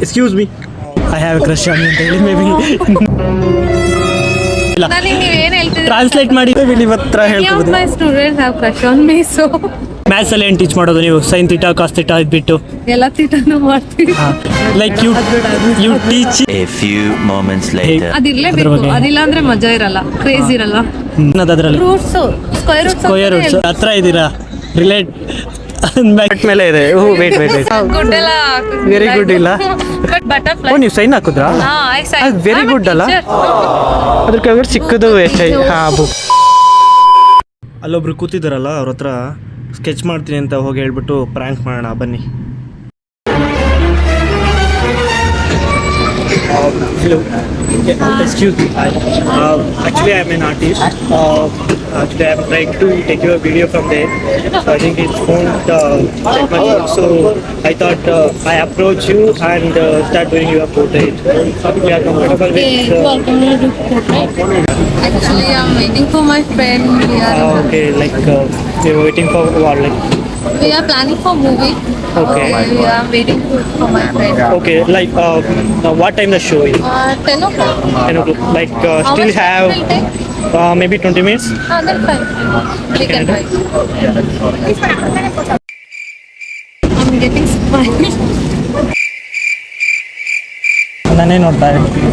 Excuse me, I have a crush on ಅಂತ ಹೇಳಿ may be ನನಗೆ ನೀವೇನು ಹೇಳ್ತಿದ್ದೀರಾ ಟ್ರಾನ್ಸ್ಲೇಟ್ ಮಾಡಿ ನಿಮ್ಮ ಹತ್ರ ಹೇಳ್ಬೋದು. My students have crush on me so maths ಅಲ್ಲಿ ಏನು ಟೀಚ್ ಮಾಡೋದು ನೀವು? ಸೈನ್ ಥೀಟಾ ಕಾಸ್ ಥೀಟಾ ಇದ್ಬಿಟ್ಟು ಎಲ್ಲ ಥೀಟಾನು ಮಾಡ್ತೀವಿ. Like you teach A few moments later. ಅದಿರ್ಲೇಬೇಕು, ಅದಿಲ್ಲ ಅಂದ್ರೆ ಮಜಾ ಇರಲ್ಲ, ಕ್ರೇಜ್ ಇರಲ್ಲ. ಅದರಲ್ಲಿ ರೂಟ್ಸ್ ಸ್ಕ್ವೇರ್ ರೂಟ್ಸ್ ಹತ್ರ ಇದ್ದೀರಾ, ರಿಲೇಟ್ ಬ್ಯಾಕ್ ಮೇಲೆ ಇದೆ. ಓ ವೇಟ್ ಗುಡ್ ಎಲ್ಲ ವೆರಿ ಗುಡ್ ಇಲ್ಲ. ಬಟ್ ಬಟರ್ಫ್ಲೈ ಓ ನೀವು ಸೈನ್ ಹಾಕಿದ್ರಾ? ಅದು ವೆರಿ ಗುಡ್ ಅಲ್ಲ, ಅದ್ರ ಕೆಳಗಡೆ ಚಿಕ್ಕದು ಬುಕ್. ಅಲ್ಲೊಬ್ರು ಕೂತಿದ್ದಾರಲ್ಲ, ಅವ್ರ ಹತ್ರ ಸ್ಕೆಚ್ ಮಾಡ್ತೀನಿ ಅಂತ ಹೋಗಿ ಹೇಳ್ಬಿಟ್ಟು ಪ್ರ್ಯಾಂಕ್ ಮಾಡೋಣ ಬನ್ನಿ. Hello. Excuse me. Actually, I'm an artist. Actually, I'm trying to take your video from there. So I think it won't take money. So I thought I approach you and start doing your portrait. If you are comfortable with. Actually, I'm waiting for my friend. Okay, like you're waiting for what? Like. We are planning for movie. Okay. We are waiting for my friend. Okay, like what time the show is? 10 o'clock. 10 o'clock. Like How still much have time will take? maybe 20 minutes. That's fine. We can try. I'm getting smile. ನಾನೇ ನೋಡ್ತಾ ಇರ್ತೀನಿ.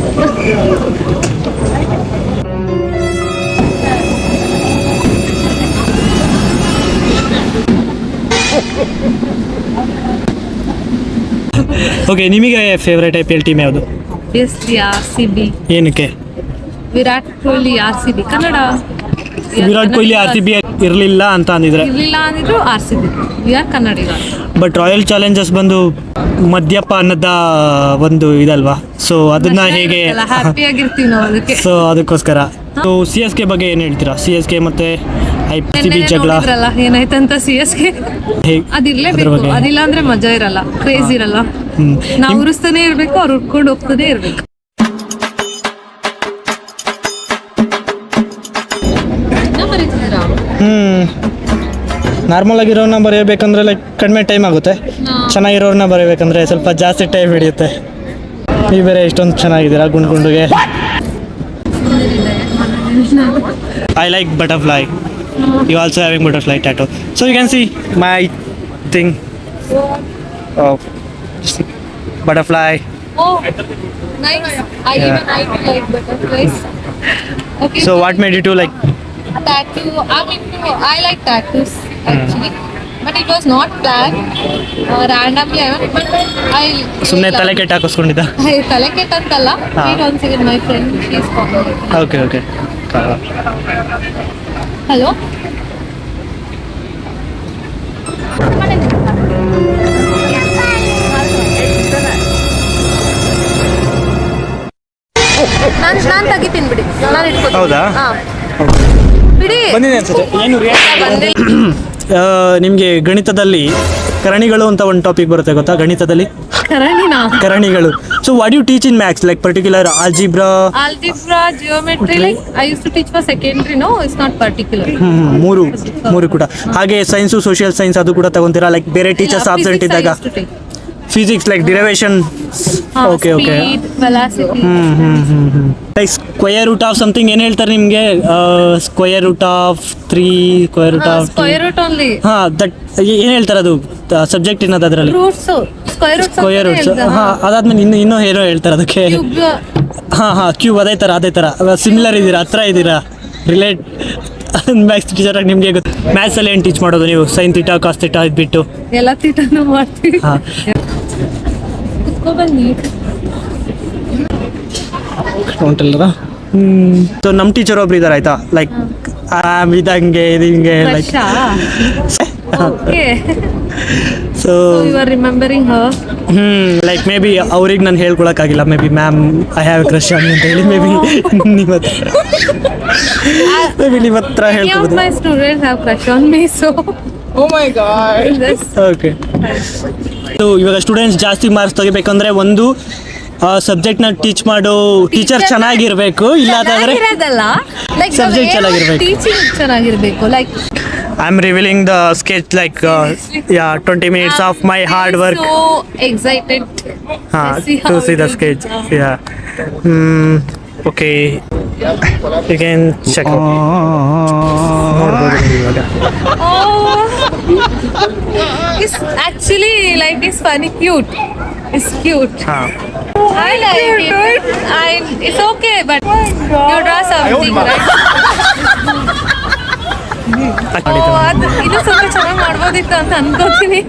Okay, ನಿಮಗೆ favourite I P L team ಯಾವುದು? Obviously RCB. ಏನಕ್ಕೆ? Virat Kohli RCB Kannada. Virat Kohli R C B ಇರಲಿಲ್ಲ ಅಂತ ಅಂದಿದ್ರೆ, ಇರ್ಲಿಲ್ಲ ಅಂದಿದ್ರು RCB. We are Kannadiga. But Royal Challengers ಬಂದು ಮದ್ಯಪಾನದ ಒಂದು ಇದಲ್ವಾ, ಸೊ ಅದನ್ನ ಹೇಗೆ? ಹ್ಯಾಪಿ ಆಗಿರ್ತೀವಿ ನಾವು ಅದಕ್ಕೆ. ಸೊ ಅದಕ್ಕೋಸ್ಕರ. ಸೊ ಸಿ ಎಸ್ ಕೆ ಬಗ್ಗೆ ಏನು ಹೇಳ್ತೀರಾ? ಸಿ ಎಸ್ ಕೆ ಮತ್ತೆ ಐ ಪಿ ಬಿ ಜಗಳ ಏನಾಯ್ತಂತ CSK. ಅದಿರ್ಲೇಬೇಕು, ಅದಿಲ್ಲ ಅಂದ್ರೆ ಮಜಾ ಇರಲ್ಲ, ಕ್ರೇಜ್ ಇರಲ್ಲ. ನಾವು ಉರಿಸ್ತಾನೆ ಇರ್ಬೇಕು, ಅವ್ರು ಉಟ್ಕೊಂಡು ಹೋಗ್ತಾನೆ ಇರ್ಬೇಕು. ನಾರ್ಮಲ್ ಆಗಿರೋನ್ನ ಬರೆಯಬೇಕಂದ್ರೆ ಲೈಕ್ ಕಡಿಮೆ ಟೈಮ್ ಆಗುತ್ತೆ, ಚೆನ್ನಾಗಿರೋರನ್ನ ಬರೆಯಬೇಕಂದ್ರೆ ಸ್ವಲ್ಪ ಜಾಸ್ತಿ ಟೈಮ್ ಹಿಡಿಯುತ್ತೆ. ನೀವು ಬೇರೆ ಇಷ್ಟೊಂದು ಚೆನ್ನಾಗಿದ್ದೀರಾ ಗುಂಡ್ಗುಂಡುಗೆ. I like butterfly. You also having butterfly tattoo. So you can see my thing. Oh, butterfly. Oh, nice. I like butterflies. Okay. So what made you to like? Tattoo. I like tattoos actually, but it was not planned. Randomly, I. ಸುಮ್ಮನೆ ತಲೆ ಕೆಟ್ಟ ಹಾಕಿಸ್ಕೊಂಡಿದ್ದ? ತಲೆ ಕೆಟ್ಟಂತಲ್ಲ. Wait one second, my friend. She's calling. Okay. Hello. ನಾನು ತೆಗಿತೀನಿ ಬಿಡಿ, ನಾನು ಇಟ್ಕೊತೀನಿ. ಹೌದಾ? ಬಿಡಿ. ಬಂದಿದೆ ಅನ್ಸುತ್ತೆ. ಏನು ನಿಮಗೆ ಗಣಿತದಲ್ಲಿ ಕರಣಿಗಳು ಅಂತ ಒಂದು ಟಾಪಿಕ್ ಬರುತ್ತೆ ಗೊತ್ತಾ? ಗಣಿತದಲ್ಲಿ ಕರಣಿಗಳು. So what you teach in maths, like particular algebra, geometry? Like I use to teach for secondary. No, it's not particular. ಮೂರು ಕೂಡ. ಹಾಗೆ ಸೈನ್ಸು, ಸೋಷಿಯಲ್ ಸೈನ್ಸ್ ಅದು ಕೂಡ ತಗೊಂತೀರಾ? ಲೈಕ್ ಬೇರೆ ಟೀಚರ್ಸ್ ಆಬ್ಸೆಂಟ್ ಇದ್ದಾಗ physics like derivation. Okay like square root of something ಏನು ಹೇಳ್ತಾರೆ ನಿಮಗೆ? Square root of 3, square root only. That ಏನು ಹೇಳ್ತಾರೆ ಅದು ಸಬ್ಜೆಕ್ಟ್ ಏನದು ಅದರಲ್ಲಿ? Square roots. ಅದಾದ್ಮೇಲೆ ಇನ್ನೂ ಏನೋ ಹೇಳ್ತಾರೆ ಅದಕ್ಕೆ. ಕ್ಯೂಬ್. ಅದೇ ಥರ ಸಿಮಿಲರ್ ಇದ್ದೀರಾ, ಹತ್ರ ಇದ್ದೀರಾ, ರಿಲೇಟ್. ಮ್ಯಾಥ್ಸ್ ಟೀಚರ್ ಆಗಿ ನಿಮಗೆ ಗೊತ್ತು. ಮ್ಯಾಥ್ಸ್ ಅಲ್ಲಿ ಏನು ಟೀಚ್ ಮಾಡೋದು ನೀವು? ಸೈನ್ ಥೀಟಾ ಕಾಸ್ ಥೀಟಾ ಇದ್ಬಿಟ್ಟು ಎಲ್ಲ ಥೀಟಾನು ಮಾಡ್ತೀವಿ. ಉಂಟಲ್ಲ. ಸೊ ನಮ್ಮ ಟೀಚರ್ ಒಬ್ರು ಇದ್ದಾರೆ ಆಯ್ತಾ, ಲೈಕ್ ಇದಂಗೆ ಇದು ಹಿಂಗೆ like. So you are remembering her? Like maybe ಅವ್ರಿಗೆ ನಾನು ಹೇಳ್ಕೊಳಕ್ಕಾಗಿಲ್ಲ. Maybe ma'am I have a crush on ಅಂತ ಹೇಳಿ ಮೇ ಬಿ ನಿಮ್ಮ ಹತ್ರ ಹೇಳ್ಬೋದು. My students have crush on me so. Oh my God. Okay. So ಇವಾಗ students ಜಾಸ್ತಿ ಮಾರ್ಕ್ಸ್ ತೆಗಿಬೇಕಂದ್ರೆ ಒಂದು ಸಬ್ಜೆಕ್ಟ್ನ ಟೀಚ್ ಮಾಡೋ ಟೀಚರ್ ಚೆನ್ನಾಗಿರ್ಬೇಕು, ಇಲ್ಲ ಅಂತಂದ್ರೆ ಸಬ್ಜೆಕ್ಟ್ ಚೆನ್ನಾಗಿರ್ಬೇಕು, ಟೀಚಿಂಗ್ ಚೆನ್ನಾಗಿರ್ಬೇಕು. Like I'm revealing the sketch like 20 minutes of my hard work So excited. to see the sketch. Okay, you can check out. ನೋಡ್ಬೋದು ನೀವು ಇವಾಗ. Oh, it's actually like it's funny, cute. It's cute. ಹಾ I like it. It's okay, but you draw something, right? ಇದು ಸ್ವಲ್ಪ ಚೆನ್ನಾಗಿ ಮಾಡ್ಬೋದಿತ್ತು ಅಂತ ಅನ್ಕೋತೀನಿ.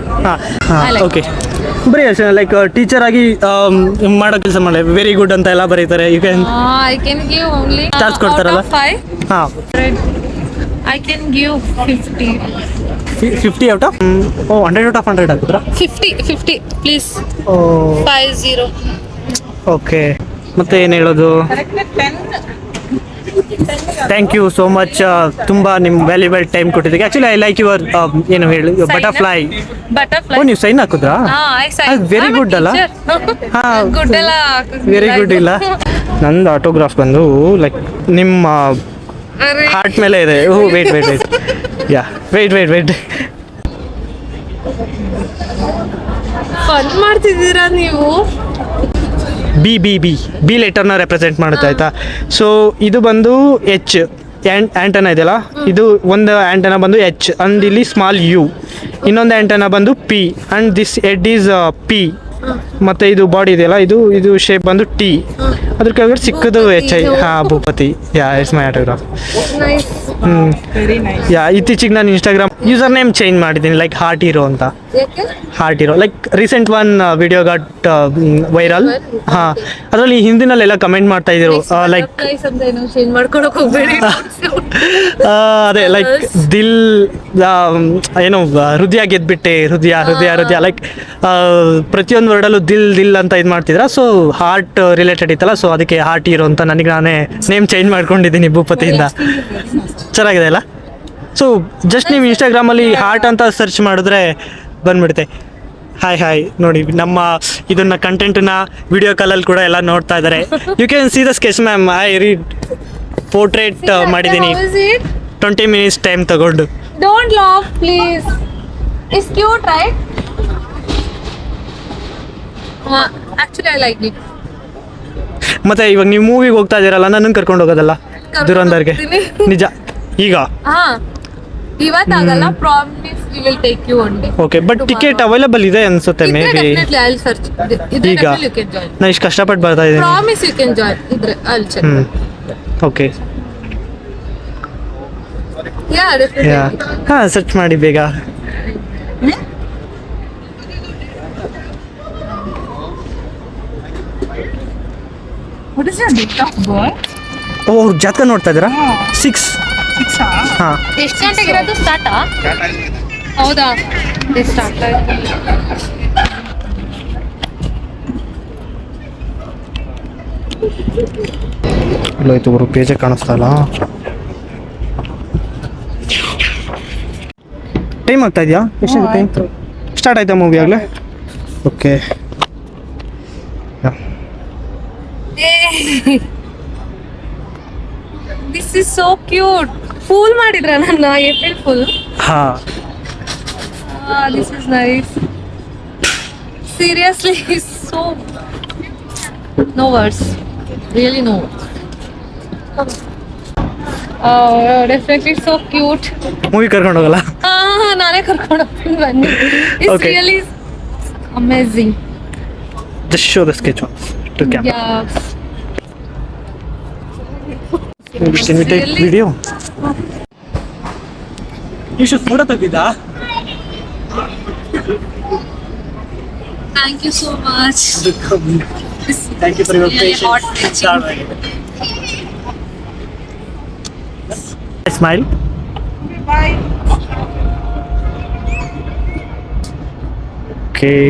I like ಓಕೆ ಬರೀ ಅಷ್ಟೇ ಲೈಕ್ ಟೀಚರ್ ಆಗಿ ಮಾಡೋ ಕೆಲಸ ಮಾಡಿ ವೆರಿ ಗುಡ್ ಅಂತ ಎಲ್ಲ ಬರೀತಾರೆ. You can I can give only Stars ಕೊಡ್ತಾರಲ್ಲ? 5. ಹಾಂ I can give 50. 50 out of 100 out of 100 ಹಾಕಿದ್ರಾ? 50 please. 50. ಓಕೆ ಮತ್ತೆ ಏನು ಹೇಳೋದು? Thank you so much. ತುಂಬ ನಿಮ್ಮ ವ್ಯಾಲ್ಯೂಬಲ್ ಟೈಮ್ ಕೊಟ್ಟಿದ್ದಕ್ಕೆ. ಆ್ಯಕ್ಚುಲಿ ಐ ಲೈಕ್ ಯುವರ್ ಏನು ಹೇಳಿ ಬಟರ್ಫ್ಲೈ. Butterfly. ಓ ನೀವು ಸೈನ್ ಹಾಕಿದ್ರಾ? ವೆರಿ ಗುಡ್ ಅಲ್ಲ? ಹಾಂ ಗುಡ್ ಅಲ್ಲ. ವೆರಿ ಗುಡ್ ಇಲ್ಲ ನಂದು ಆಟೋಗ್ರಾಫ್ ಬಂದು ಲೈಕ್ ನಿಮ್ಮ ಹಾರ್ಟ್ ಮೇಲೆ ಇದೆ. ಓ ವೇಟ್ ಯಾ ವೇಟ್ ಫನ್ ಮಾಡ್ತಿದ್ದೀರಾ ನೀವು? ಬಿ ಲೆಟರ್ನ ರೆಪ್ರೆಸೆಂಟ್ ಮಾಡುತ್ತೆ ಆಯ್ತಾ. ಸೊ ಇದು ಬಂದು ಎಚ್ ಆ್ಯಂಟನ ಇದೆಯಲ್ಲ, ಇದು ಒಂದು ಆ್ಯಂಟನ ಬಂದು ಎಚ್ ಅಂಡ್ ಇಲ್ಲಿ ಸ್ಮಾಲ್ ಯು, ಇನ್ನೊಂದು ಆ್ಯಂಟನ ಬಂದು P and this Ed is P, ಮತ್ತು ಇದು ಬಾಡಿ ಇದೆಯಲ್ಲ ಇದು ಶೇಪ್ ಬಂದು ಟಿ, ಅದ್ರ ಕೆಳಗಡೆ ಸಿಕ್ಕದು ಎಚ್ ಐ. ಹಾಂ Bhupathi. It's my autograph. Nice. ಇತ್ತೀಚೆಗೆ ನಾನು ಇನ್ಸ್ಟಾಗ್ರಾಮ್ ಯೂಸರ್ ನೇಮ್ ಚೇಂಜ್ ಮಾಡಿದ್ದೀನಿ ಲೈಕ್ ಹಾರ್ಟ್ ಹೀರೋ ಅಂತ. Heart hero like recent one video got viral. ಹಾಂ ಅದರಲ್ಲಿ ಹಿಂದಿನಲ್ಲೆಲ್ಲ ಕಮೆಂಟ್ ಮಾಡ್ತಾ ಇದ್ರು ಲೈಕ್ ಚೇಂಜ್ ಮಾಡ್ಕೊಳಕ್ ಹೋಗ್ಬೇಡಿ. ಅದೇ ಲೈಕ್ ದಿಲ್ ಏನು ಹೃದಯ ಗೆದ್ಬಿಟ್ಟೆ, ಹೃದಯ ಲೈಕ್ ಪ್ರತಿಯೊಂದು ವರ್ಡಲ್ಲೂ ದಿಲ್ ಅಂತ ಇದು ಮಾಡ್ತಿದ್ರ. ಸೊ ಹಾರ್ಟ್ ರಿಲೇಟೆಡ್ ಇತ್ತಲ್ಲ, ಸೊ ಅದಕ್ಕೆ ಹಾರ್ಟ್ ಹೀರೋ ಅಂತ ನನಗೆ ನಾನೇ ನೇಮ್ ಚೇಂಜ್ ಮಾಡ್ಕೊಂಡಿದ್ದೀನಿ ಭೂಪತಿಯಿಂದ. ಚೆನ್ನಾಗಿದೆ ಅಲ್ಲ? ಸೊ ಜಸ್ಟ್ ನೀವು ಇನ್ಸ್ಟಾಗ್ರಾಮಲ್ಲಿ ಹಾರ್ಟ್ ಅಂತ ಸರ್ಚ್ ಮಾಡಿದ್ರೆ ಬಂದ್ಬಿಡುತ್ತೆ. ಹಾಯ್ ನೋಡಿ ನಮ್ಮ ಇದನ್ನ ಕಂಟೆಂಟನ್ನ ವಿಡಿಯೋ ಕಾಲಲ್ಲಿ ಕೂಡ ಎಲ್ಲ ನೋಡ್ತಾ ಇದ್ದಾರೆ. You can see the sketch ma'am. I read portrait ಮಾಡಿದ್ದೀನಿ 20 ಮಿನಿಟ್ಸ್ ಟೈಮ್ ತಗೊಂಡು. Don't laugh, please. It's cute, right? Actually, I like it. ಮತ್ತೆ ಇವಾಗ ನೀವು ಮೂವಿಗೆ ಹೋಗ್ತಾ ಇದ್ದೀರಲ್ಲ, ನನ್ನನ್ನು ಕರ್ಕೊಂಡು ಹೋಗೋದಲ್ಲ ದುರಂದರ್ಗೆ. ನಿಜ ಈಗ ಇವತ್ತಾಗಲ್ಲ, promise we will take you one day. Okay but ticket available ಇದೆ ಅನ್ಸುತ್ತೆ maybe. Definitely I will search. ಈಗ ಯು ಕ್ಯಾನ್ ಜಾಯಿನ್. ನಾನು ಇಷ್ಟು ಕಷ್ಟಪಟ್ಟು ಬರ್ತಾ ಇದ್ದೀನಿ. Promise you can join. ಇದ್ರೆ I will check. Okay yeah definitely. ಹಾಂ ಸರ್ಚ್ ಮಾಡಿ ಬೇಗ. What is your date of birth? ಓ ಜಾತಕ ನೋಡ್ತಾ ಇದ್ದೀರಾ? 6. ಹಾಂ ಎಷ್ಟು ಗಂಟೆಗೆ ಇರೋದು? ಸ್ಟಾರ್ಟಾ? ಹೌದಾ, ಸ್ಟಾರ್ಟ್ ಆಯ್ತು. ಇಲ್ಲೋಯ್ತು ಗುರು, ಪೇಜೇ ಕಾಣಿಸ್ತಾ ಇಲ್ಲ. ಟೈಮ್ ಆಗ್ತಾ ಇದೆಯಾ? ಎಷ್ಟು ಟೈಮ್ ಸ್ಟಾರ್ಟ್ ಆಯ್ತಾ ಮೂವಿ ಆಗಲೇ? Okay this is so cute. Fool ಮಾಡಿದ್ರ ನನ್ನ? April fool. ಹಾಂ this is nice. Seriously so no words, really no. Definitely so cute. Movie ಕರ್ಕೊಂಡು ಹೋಗಲ್ಲ? ನಾನೇ ಕರ್ಕೊಂಡು ಹೋಗ್ತೀನಿ ಬನ್ನಿ. It's Okay. Really amazing. Just show the sketch once to camera. Yeah. Can we take Really? video? You should photo ತೆಗೆದಾ? Thank you so much. Thank you for your Really patience. hot stitching. Smile. Bye. Okay.